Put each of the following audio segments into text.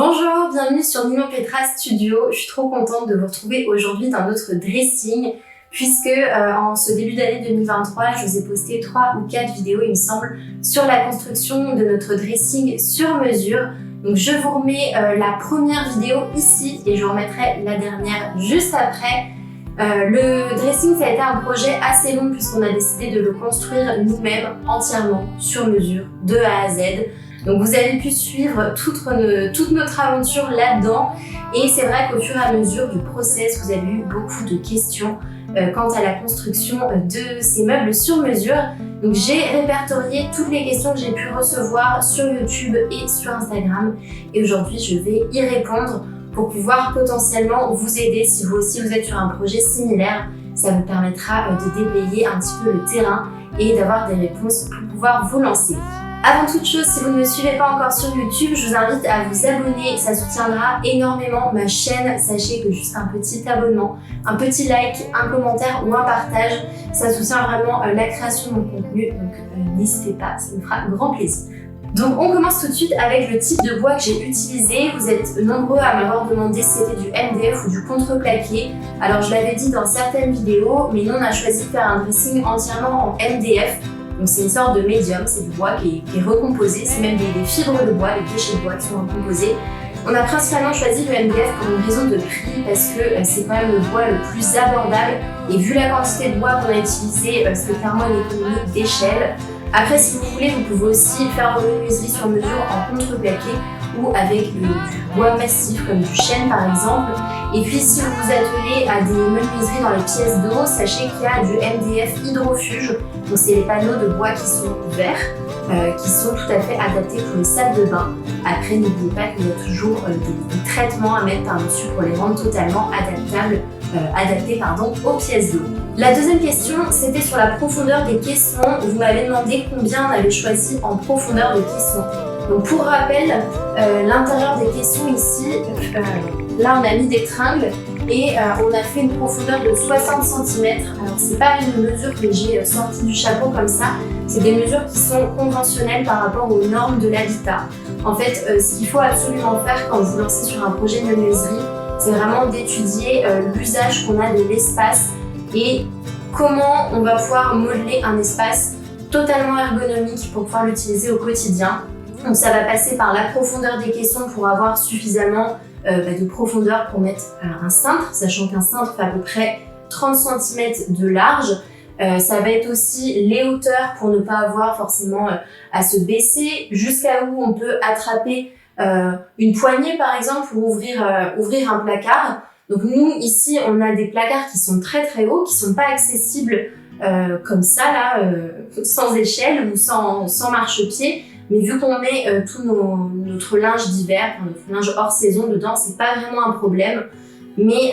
Bonjour, bienvenue sur Ninon Petra Studio. Je suis trop contente de vous retrouver aujourd'hui dans notre dressing puisque en ce début d'année 2023, je vous ai posté 3 ou 4 vidéos, il me semble, sur la construction de notre dressing sur mesure. Donc je vous remets la première vidéo ici et je vous remettrai la dernière juste après. Le dressing, ça a été un projet assez long puisqu'on a décidé de le construire nous-mêmes entièrement sur mesure, de A à Z. Donc vous avez pu suivre toute notre aventure là-dedans et c'est vrai qu'au fur et à mesure du process, vous avez eu beaucoup de questions quant à la construction de ces meubles sur mesure. Donc j'ai répertorié toutes les questions que j'ai pu recevoir sur YouTube et sur Instagram et aujourd'hui je vais y répondre pour pouvoir potentiellement vous aider si vous aussi vous êtes sur un projet similaire. Ça vous permettra de déblayer un petit peu le terrain et d'avoir des réponses pour pouvoir vous lancer. Avant toute chose, si vous ne me suivez pas encore sur YouTube, je vous invite à vous abonner, ça soutiendra énormément ma chaîne. Sachez que juste un petit abonnement, un petit like, un commentaire ou un partage, ça soutient vraiment la création de mon contenu, donc n'hésitez pas, ça me fera grand plaisir. Donc on commence tout de suite avec le type de bois que j'ai utilisé. Vous êtes nombreux à m'avoir demandé si c'était du MDF ou du contreplaqué. Alors je l'avais dit dans certaines vidéos, mais nous on a choisi de faire un dressing entièrement en MDF. Donc c'est une sorte de médium, c'est du bois qui est recomposé, c'est même des fibres de bois, des déchets de bois qui sont recomposés. On a principalement choisi le MDF pour une raison de prix parce que c'est quand même le bois le plus abordable et vu la quantité de bois qu'on a utilisé, c'est clairement une économie d'échelle. Après, si vous voulez, vous pouvez aussi faire vos menuiseries sur mesure en contreplaqué ou avec du bois massif comme du chêne par exemple. Et puis si vous vous attelez à des menuiseries dans les pièces d'eau, sachez qu'il y a du MDF hydrofuge. Donc c'est les panneaux de bois qui sont verts, qui sont tout à fait adaptés pour les salles de bain. Après, n'oubliez pas qu'il y a toujours des traitements à mettre par-dessus pour les rendre totalement adaptés aux pièces d'eau. La deuxième question, c'était sur la profondeur des caissons. Vous m'avez demandé combien on avait choisi en profondeur de caissons. Donc pour rappel, l'intérieur des caissons ici, là on a mis des tringles et on a fait une profondeur de 60 cm. Alors c'est pas une mesure que j'ai sortie du chapeau comme ça, c'est des mesures qui sont conventionnelles par rapport aux normes de l'habitat. En fait, ce qu'il faut absolument faire quand vous lancez sur un projet de menuiserie, c'est vraiment d'étudier l'usage qu'on a de l'espace et comment on va pouvoir modeler un espace totalement ergonomique pour pouvoir l'utiliser au quotidien. Donc ça va passer par la profondeur des caissons pour avoir suffisamment de profondeur pour mettre un cintre, sachant qu'un cintre fait à peu près 30 cm de large. Ça va être aussi les hauteurs pour ne pas avoir forcément à se baisser, jusqu'à où on peut attraper une poignée par exemple pour ouvrir un placard. Donc nous ici on a des placards qui sont très très hauts, qui sont pas accessibles comme ça là, sans échelle ou sans marchepied. Mais vu qu'on met tout notre linge d'hiver, notre linge hors saison dedans, c'est pas vraiment un problème. Mais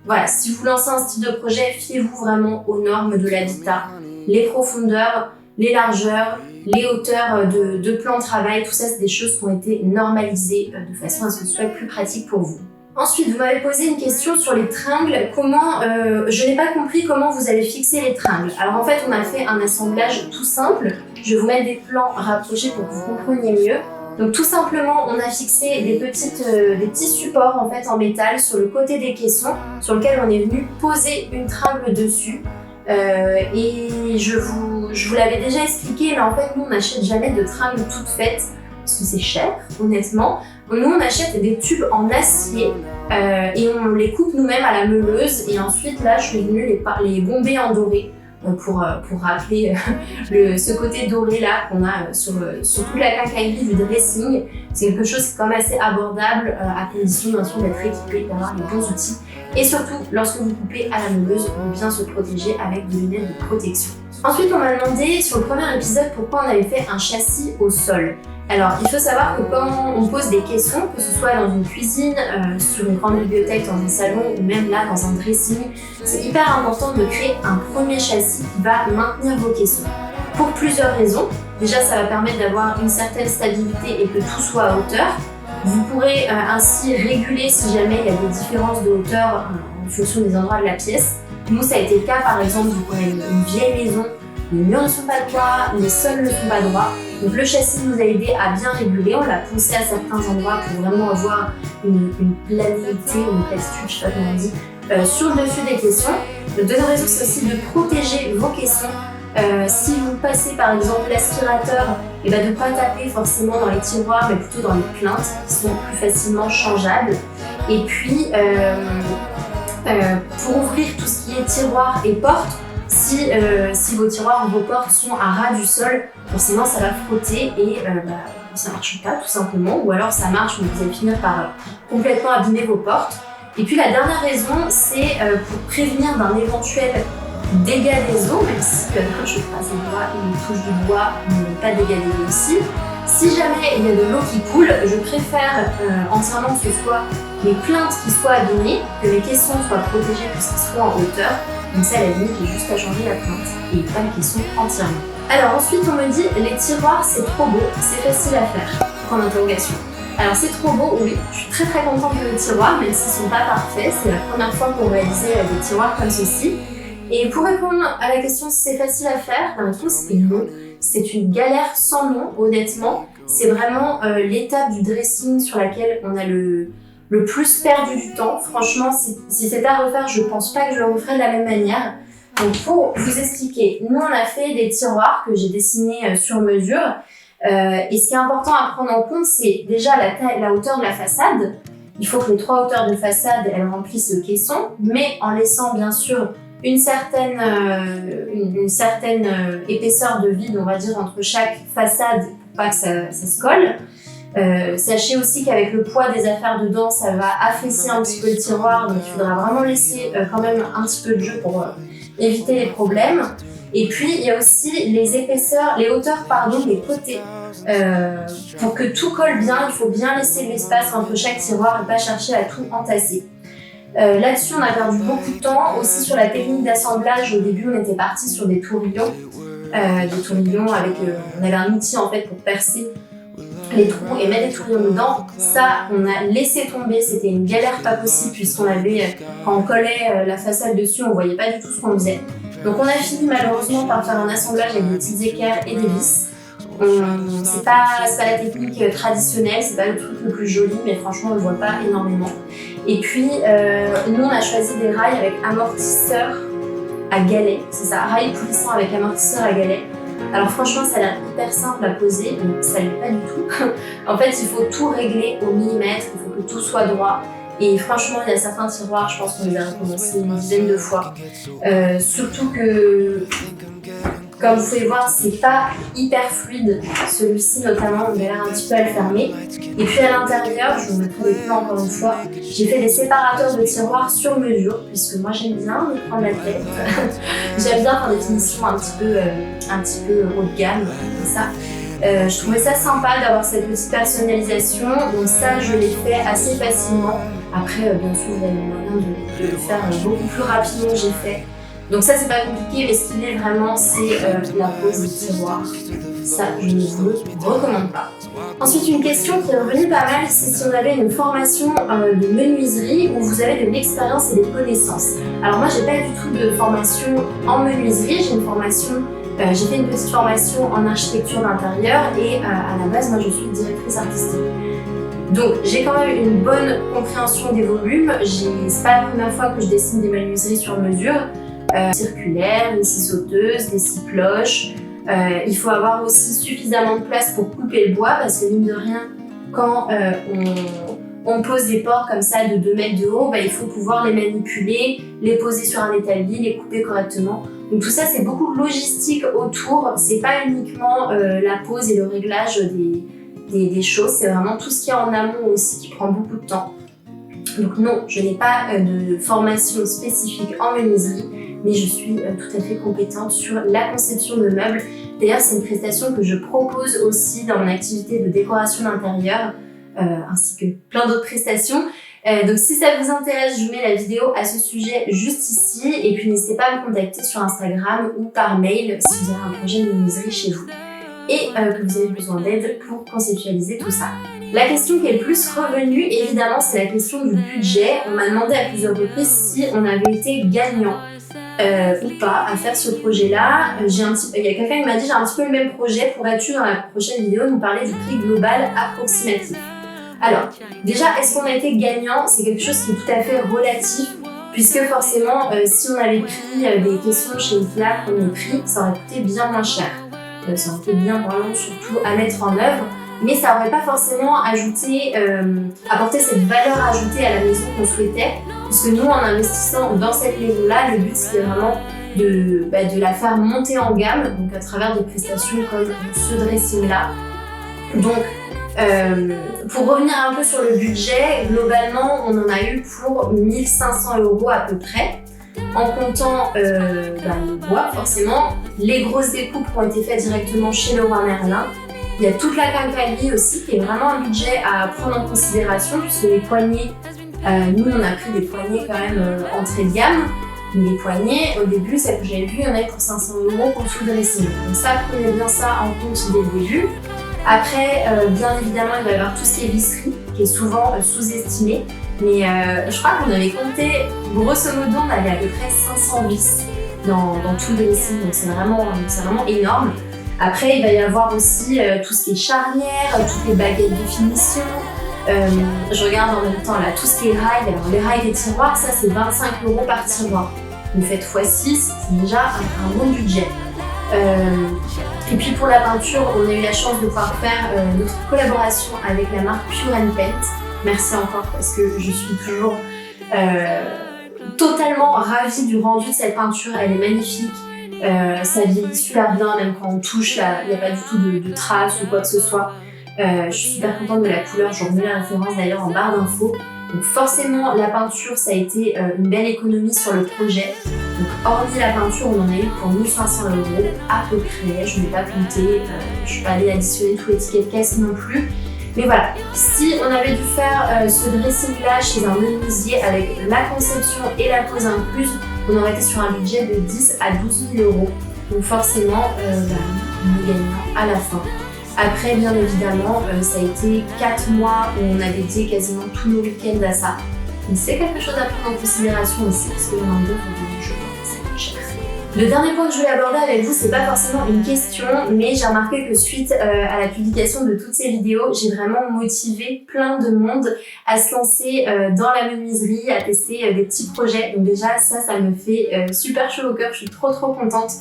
voilà, si vous lancez un style de projet, fiez-vous vraiment aux normes de l'habitat. Les profondeurs, les largeurs, les hauteurs de plan de travail, tout ça c'est des choses qui ont été normalisées de façon à ce que ce soit plus pratique pour vous. Ensuite, vous m'avez posé une question sur les tringles. Je n'ai pas compris comment vous allez fixer les tringles. Alors en fait, on a fait un assemblage tout simple. Je vais vous mettre des plans rapprochés pour que vous compreniez mieux. Donc tout simplement, on a fixé des petits supports en fait en métal sur le côté des caissons, sur lequel on est venu poser une tringle dessus. Et je vous l'avais déjà expliqué, mais en fait, nous on n'achète jamais de tringles toutes faites parce que c'est cher, honnêtement. Nous, on achète des tubes en acier et on les coupe nous-mêmes à la meuleuse. Et ensuite, là, je suis venue les bomber en doré pour rappeler ce côté doré là qu'on a sur toute la quincaillerie du dressing. C'est quelque chose qui est quand même assez abordable à condition bien sûr d'être équipé, d'avoir les bons outils. Et surtout, lorsque vous coupez à la meuleuse, de bien se protéger avec des lunettes de protection. Ensuite, on m'a demandé sur le premier épisode pourquoi on avait fait un châssis au sol. Alors, il faut savoir que quand on pose des caissons, que ce soit dans une cuisine, sur une grande bibliothèque, dans un salon ou même là dans un dressing, c'est hyper important de créer un premier châssis qui va maintenir vos caissons. Pour plusieurs raisons. Déjà, ça va permettre d'avoir une certaine stabilité et que tout soit à hauteur. Vous pourrez ainsi réguler si jamais il y a des différences de hauteur en fonction des endroits de la pièce. Nous, ça a été le cas par exemple, vous prenez une vieille maison, les murs ne sont pas droits, les sols ne sont pas droits. Donc le châssis nous a aidé à bien réguler, on l'a poussé à certains endroits pour vraiment avoir une planité ou une platitude, je sais pas comment on dit, sur le dessus des caissons. La deuxième raison, c'est aussi de protéger vos caissons. Si vous passez par exemple l'aspirateur, et de ne pas taper forcément dans les tiroirs, mais plutôt dans les plaintes qui sont plus facilement changeables. Et puis, pour ouvrir tout ce qui est tiroirs et portes, si vos tiroirs ou vos portes sont à ras du sol, forcément ça va frotter et ça marche pas tout simplement, ou alors ça marche mais vous allez finir par complètement abîmer vos portes. Et puis la dernière raison, c'est pour prévenir d'un éventuel dégât des eaux, même si je passe le doigt, une touche du bois, mais pas dégât des eaux ici. Si jamais il y a de l'eau qui coule, je préfère entièrement que ce soit les plaintes qui soient abîmées, que les caissons soient protégés puisqu'ils soient en hauteur. Donc ça, à la limite, j'ai juste à changer la plainte et pas le caisson entièrement. Alors ensuite, on me dit les tiroirs, c'est trop beau, c'est facile à faire. Point d'interrogation. Alors c'est trop beau, oui, je suis très contente de mes tiroirs, même s'ils ne sont pas parfaits. C'est la première fois qu'on réalisait des tiroirs comme ceci. Et pour répondre à la question si c'est facile à faire, la réponse est non. C'est une galère sans nom, honnêtement. C'est vraiment l'étape du dressing sur laquelle on a le plus perdu du temps. Franchement, si c'était à refaire, je pense pas que je le referais de la même manière. Donc pour vous expliquer, nous on a fait des tiroirs que j'ai dessinés sur mesure. Et ce qui est important à prendre en compte, c'est déjà la hauteur de la façade. Il faut que les 3 hauteurs de façade, elles remplissent le caisson, mais en laissant bien sûr une certaine épaisseur de vide, on va dire, entre chaque façade pour pas que ça se colle. Sachez aussi qu'avec le poids des affaires dedans, ça va affaisser un petit peu le tiroir, donc il faudra vraiment laisser quand même un petit peu de jeu pour éviter les problèmes. Et puis il y a aussi les hauteurs des côtés. Pour que tout colle bien, il faut bien laisser de l'espace entre chaque tiroir et pas chercher à tout entasser. Là-dessus, on a perdu beaucoup de temps. Aussi sur la technique d'assemblage, au début, on était parti sur des tourillons. Avec, on avait un outil en fait pour percer les trous et mettre des tourillons dedans. Ça, on a laissé tomber. C'était une galère pas possible puisqu'on avait, quand on collait la façade dessus, on voyait pas du tout ce qu'on faisait. Donc on a fini malheureusement par faire un assemblage avec des petites équerres et des vis. C'est pas la technique traditionnelle, c'est pas le truc le plus joli, mais franchement on le voit pas énormément. Et puis nous on a choisi des rails avec amortisseur à galets, c'est ça, rails poulissants avec amortisseur à galets. Alors franchement ça a l'air hyper simple à poser, mais ça l'est pas du tout. En fait il faut tout régler au millimètre, il faut que tout soit droit. Et franchement, il y a certains tiroirs, je pense qu'on les a recommencés une dizaine de fois. Surtout que, comme vous pouvez voir, c'est pas hyper fluide. Celui-ci notamment, on a l'air un petit peu à le fermer. Et puis à l'intérieur, je vous mettrai les plans encore une fois, j'ai fait des séparateurs de tiroirs sur mesure, puisque moi j'aime bien me prendre la tête. J'aime bien faire des finitions un petit peu haut de gamme, comme ça. Je trouvais ça sympa d'avoir cette petite personnalisation, donc ça je l'ai fait assez facilement. Après, bien sûr, vous avez le moyen de le faire beaucoup plus rapidement que j'ai fait. Donc ça c'est pas compliqué, mais ce qu'il est vraiment, c'est la pose des tiroirs. Ça, je ne vous le recommande pas. Ensuite, une question qui est revenue pas mal, c'est si on avait une formation de menuiserie où vous avez de l'expérience et des connaissances. Alors moi, j'ai pas du tout de formation en menuiserie, j'ai fait une petite formation en architecture d'intérieur et à la base, moi je suis directrice artistique. Donc j'ai quand même une bonne compréhension des volumes. C'est pas la première fois que je dessine des menuiseries sur mesure. Circulaires, des scies sauteuses, des scies cloches. Il faut avoir aussi suffisamment de place pour couper le bois parce que mine de rien, quand on pose des portes comme ça de 2 mètres de haut, il faut pouvoir les manipuler, les poser sur un établi, les couper correctement. Donc tout ça, c'est beaucoup de logistique autour. C'est pas uniquement la pose et le réglage des choses, c'est vraiment tout ce qui est en amont aussi qui prend beaucoup de temps. Donc non, je n'ai pas de formation spécifique en menuiserie, mais je suis tout à fait compétente sur la conception de meubles. D'ailleurs, c'est une prestation que je propose aussi dans mon activité de décoration d'intérieur, ainsi que plein d'autres prestations. Donc si ça vous intéresse, je vous mets la vidéo à ce sujet juste ici, et puis n'hésitez pas à me contacter sur Instagram ou par mail si vous avez un projet de menuiserie chez vous et que vous avez besoin d'aide pour conceptualiser tout ça. La question qui est le plus revenue, évidemment, c'est la question du budget. On m'a demandé à plusieurs reprises si on avait été gagnant ou pas à faire ce projet-là. Il y a quelqu'un qui m'a dit j'ai un petit peu le même projet, pourrais-tu dans la prochaine vidéo nous parler du prix global approximatif? Alors, déjà, est-ce qu'on a été gagnant? C'est quelque chose qui est tout à fait relatif, puisque forcément, si on avait pris des questions chez Icla, premier prix, ça aurait coûté bien moins cher. Ça aurait été bien vraiment surtout à mettre en œuvre, mais ça n'aurait pas forcément apporté cette valeur ajoutée à la maison qu'on souhaitait, puisque nous, en investissant dans cette maison-là, le but c'était vraiment de la faire monter en gamme, donc à travers des prestations comme ce dressing-là. Donc, pour revenir un peu sur le budget, globalement, on en a eu pour 1 500 € à peu près, en comptant le bois, forcément. Les grosses découpes ont été faites directement chez Leroy Merlin. Il y a toute la quincaillerie aussi, qui est vraiment un budget à prendre en considération, puisque les poignées, nous on a pris des poignées quand même entrée de gamme. Mais les poignées, au début, celles que j'avais vues, il y en avait pour 500 € pour tout le dressing. Donc ça, prenez bien ça en compte dès le début. Après, bien évidemment, il va y avoir tout ce qui est visserie, qui est souvent sous-estimé. Mais je crois qu'on avait compté, grosso modo, on avait à peu près 500 vis dans tout le dressing. Donc c'est vraiment énorme. Après, il va y avoir aussi tout ce qui est charnière, toutes les baguettes de finition. Je regarde en même temps là, tout ce qui est rails. Alors les rails des tiroirs, ça c'est 25 € par tiroir. Vous faites x6, c'est déjà un bon budget. Et puis pour la peinture, on a eu la chance de pouvoir faire notre collaboration avec la marque Pure & Paint. Merci encore parce que je suis toujours totalement ravie du rendu de cette peinture. Elle est magnifique, ça vieillit super bien, même quand on touche, il n'y a pas du tout de traces ou quoi que ce soit. Je suis super contente de la couleur, je vous remets la référence d'ailleurs en barre d'infos. Donc forcément, la peinture, ça a été une belle économie sur le projet. Donc hormis la peinture, on en a eu pour 1 500 € à peu près. Je ne vais pas compter, je ne suis pas allée additionner tous les tickets de caisse non plus. Mais voilà, si on avait dû faire ce dressing-là chez un menuisier avec la conception et la pose incluse, on aurait été sur un budget de 10 à 12 000 €. Donc forcément, on est gagnant à la fin. Après, bien évidemment, ça a été 4 mois où on a dédié quasiment tous nos week-ends à ça. Mais c'est quelque chose à prendre en considération aussi, parce que le nombre d'heures, je pense que c'est pas cher. Le dernier point que je voulais aborder avec vous, c'est pas forcément une question, mais j'ai remarqué que suite à la publication de toutes ces vidéos, j'ai vraiment motivé plein de monde à se lancer dans la menuiserie, à tester des petits projets. Donc déjà, ça me fait super chaud au cœur, je suis trop contente.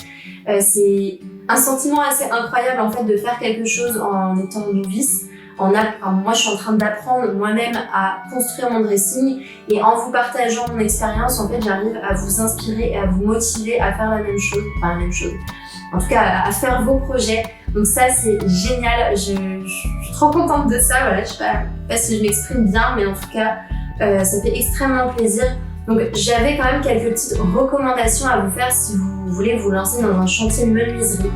C'est un sentiment assez incroyable en fait de faire quelque chose en étant novice. Moi, je suis en train d'apprendre moi-même à construire mon dressing et en vous partageant mon expérience, en fait, j'arrive à vous inspirer et à vous motiver à faire la même chose. Enfin, la même chose. En tout cas, à faire vos projets. Donc ça, c'est génial. Je suis trop contente de ça. Voilà, je sais pas si je m'exprime bien, mais en tout cas, ça fait extrêmement plaisir. Donc j'avais quand même quelques petites recommandations à vous faire si vous voulez vous lancer dans un chantier de menuiserie.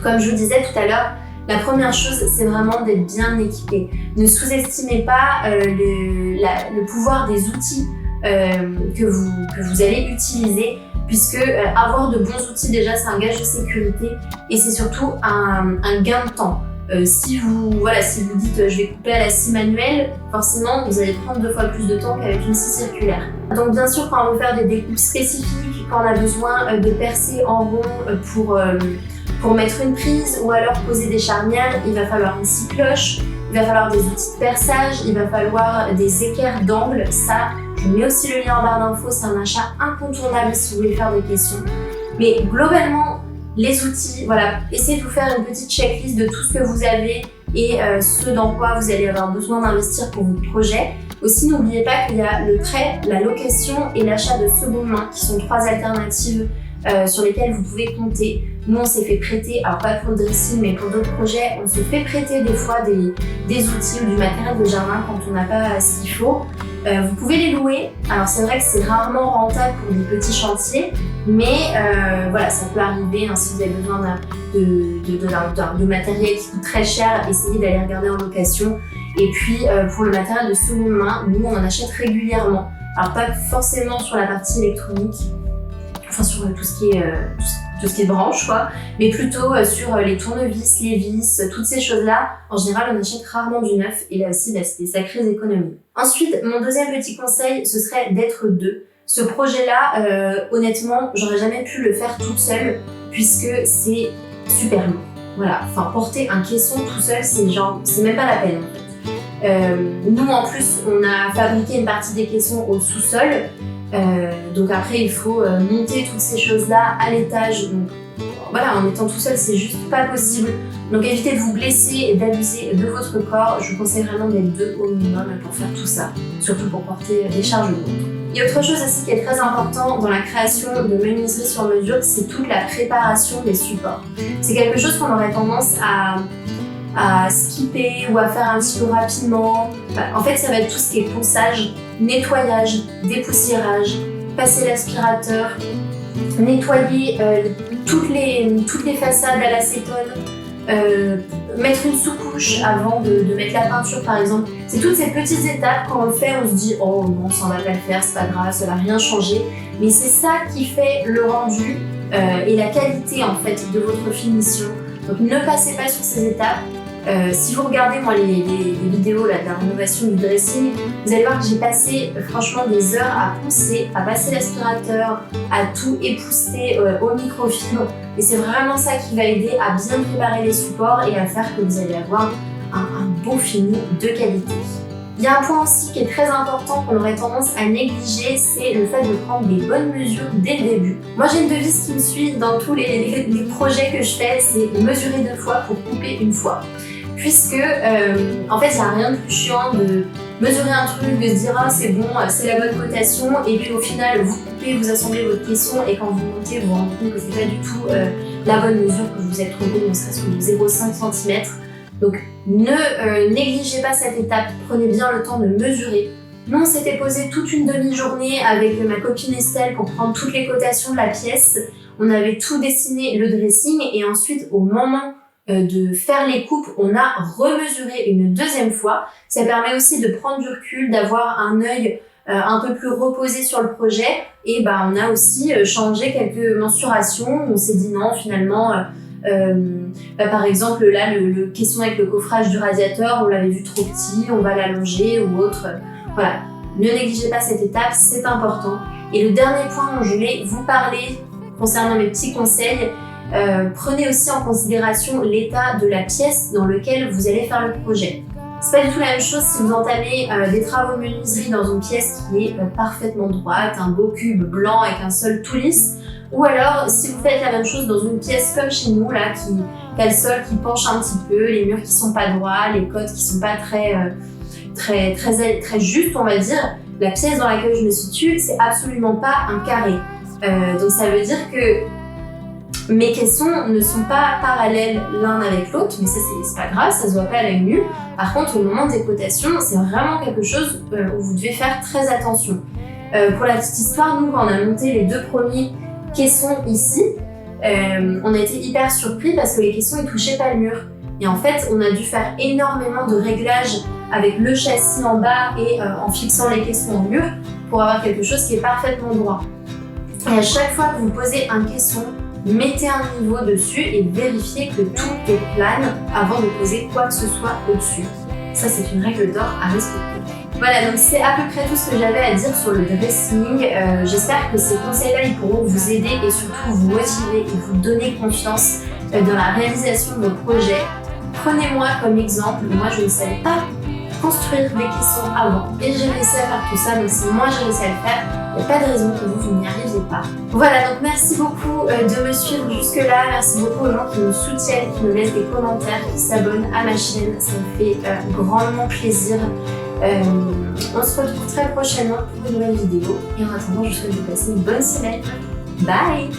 Comme je vous disais tout à l'heure, la première chose, c'est vraiment d'être bien équipé. Ne sous-estimez pas le pouvoir des outils que vous allez utiliser, puisque avoir de bons outils, déjà, c'est un gage de sécurité et c'est surtout un gain de temps. Si vous dites je vais couper à la scie manuelle, forcément vous allez prendre 2 fois plus de temps qu'avec une scie circulaire. Donc bien sûr, quand on veut faire des découpes spécifiques, quand on a besoin de percer en rond pour mettre une prise ou alors poser des charnières, il va falloir une scie cloche, il va falloir des outils de perçage, il va falloir des équerres d'angle. Ça, je mets aussi le lien en barre d'infos, c'est un achat incontournable si vous voulez faire des questions. Mais globalement, les outils, voilà, essayez de vous faire une petite checklist de tout ce que vous avez et ce dans quoi vous allez avoir besoin d'investir pour votre projet. Aussi, n'oubliez pas qu'il y a le prêt, la location et l'achat de seconde main qui sont 3 alternatives sur lesquelles vous pouvez compter. Nous, on s'est fait prêter, alors pas pour le dressing, mais pour d'autres projets, on se fait prêter des fois des outils ou du matériel de jardin quand on n'a pas ce qu'il faut. Vous pouvez les louer. Alors c'est vrai que c'est rarement rentable pour des petits chantiers, mais voilà, ça peut arriver. Hein, si vous avez besoin de matériel qui coûte très cher, essayez d'aller regarder en location. Et puis pour le matériel de seconde main, nous on en achète régulièrement. Alors pas forcément sur la partie électronique, enfin sur tout ce qui est branche, quoi, mais plutôt sur les tournevis, les vis, toutes ces choses-là. En général, on achète rarement du neuf et là aussi, c'est des sacrées économies. Ensuite, mon deuxième petit conseil, ce serait d'être 2. Ce projet-là, honnêtement, j'aurais jamais pu le faire toute seule puisque c'est super lourd. Voilà, enfin porter un caisson tout seul, c'est même pas la peine en fait. Nous en plus, on a fabriqué une partie des caissons au sous-sol, donc après il faut monter toutes ces choses-là à l'étage. Donc voilà, en étant tout seul, c'est juste pas possible. Donc évitez de vous blesser et d'abuser de votre corps. Je vous conseille vraiment d'être 2 au minimum pour faire tout ça, surtout pour porter des charges lourdes. Il y a autre chose aussi qui est très important dans la création de menuiserie sur mesure, c'est toute la préparation des supports. C'est quelque chose qu'on aurait tendance à skipper ou à faire un petit peu rapidement. En fait, ça va être tout ce qui est ponçage, nettoyage, dépoussiérage, passer l'aspirateur, nettoyer toutes les façades à l'acétone, mettre une sous-couche avant de mettre la peinture par exemple. C'est toutes ces petites étapes, quand on le fait on se dit oh non ça on va pas le faire, c'est pas grave, ça va rien changer, mais c'est ça qui fait le rendu et la qualité en fait de votre finition. Donc ne passez pas sur ces étapes. Si vous regardez moi les vidéos là, de la rénovation du dressing, vous allez voir que j'ai passé franchement des heures à poncer, à passer l'aspirateur, à tout épousseter au microfibre, et c'est vraiment ça qui va aider à bien préparer les supports et à faire que vous allez avoir un beau fini de qualité. Il y a un point aussi qui est très important qu'on aurait tendance à négliger, c'est le fait de prendre des bonnes mesures dès le début. Moi j'ai une devise qui me suit dans tous les projets que je fais, c'est mesurer 2 fois pour couper 1 fois. Puisque en fait il n'y a rien de plus chiant de mesurer un truc, de se dire ah c'est bon, c'est la bonne cotation, et puis au final vous coupez, vous assemblez votre caisson et quand vous montez vous vous rendez compte que c'est pas du tout la bonne mesure, que vous vous êtes trompé ne serait-ce que de 0,5 cm. Donc ne négligez pas cette étape, prenez bien le temps de mesurer. Nous on s'était posé toute une demi-journée avec ma copine Estelle pour prendre toutes les cotations de la pièce. On avait tout dessiné, le dressing, et ensuite au moment de faire les coupes, on a remesuré une 2e fois. Ça permet aussi de prendre du recul, d'avoir un œil un peu plus reposé sur le projet, et on a aussi changé quelques mensurations. On s'est dit non finalement par exemple là le caisson avec le coffrage du radiateur, on l'avait vu trop petit, on va l'allonger ou autre. Voilà, ne négligez pas cette étape, c'est important. Et le dernier point dont je voulais vous parler concernant mes petits conseils, prenez aussi en considération l'état de la pièce dans laquelle vous allez faire le projet. C'est pas du tout la même chose si vous entamez des travaux de menuiserie dans une pièce qui est parfaitement droite, un beau cube blanc avec un sol tout lisse, ou alors si vous faites la même chose dans une pièce comme chez nous là, qui a le sol qui penche un petit peu, les murs qui sont pas droits, les côtes qui sont pas très justes on va dire. La pièce dans laquelle je me situe, c'est absolument pas un carré. Donc ça veut dire que mes caissons ne sont pas parallèles l'un avec l'autre, mais ça c'est pas grave, ça se voit pas à l'œil nu. Par contre, au moment des cotations, c'est vraiment quelque chose où vous devez faire très attention. Pour la petite histoire, nous quand on a monté les 2 premiers caissons ici, on a été hyper surpris parce que les caissons ils touchaient pas le mur. Et en fait, on a dû faire énormément de réglages avec le châssis en bas et en fixant les caissons au mur pour avoir quelque chose qui est parfaitement droit. Et à chaque fois que vous posez un caisson, mettez un niveau dessus et vérifiez que tout est plane avant de poser quoi que ce soit au-dessus. Ça, c'est une règle d'or à respecter. Voilà, donc c'est à peu près tout ce que j'avais à dire sur le dressing. J'espère que ces conseils-là, ils pourront vous aider et surtout vous motiver et vous donner confiance dans la réalisation de vos projets. Prenez-moi comme exemple, moi je ne savais pas construire des caissons avant et j'ai réussi à faire tout ça, donc si moi j'ai réussi à le faire, il n'y a pas de raison que vous n'y arriviez pas. Voilà, donc merci beaucoup de me suivre jusque là, merci beaucoup aux gens qui me soutiennent, qui me laissent des commentaires, qui s'abonnent à ma chaîne, ça me fait grandement plaisir. On se retrouve très prochainement pour une nouvelle vidéo et en attendant je vous souhaite de passer une bonne semaine. Bye.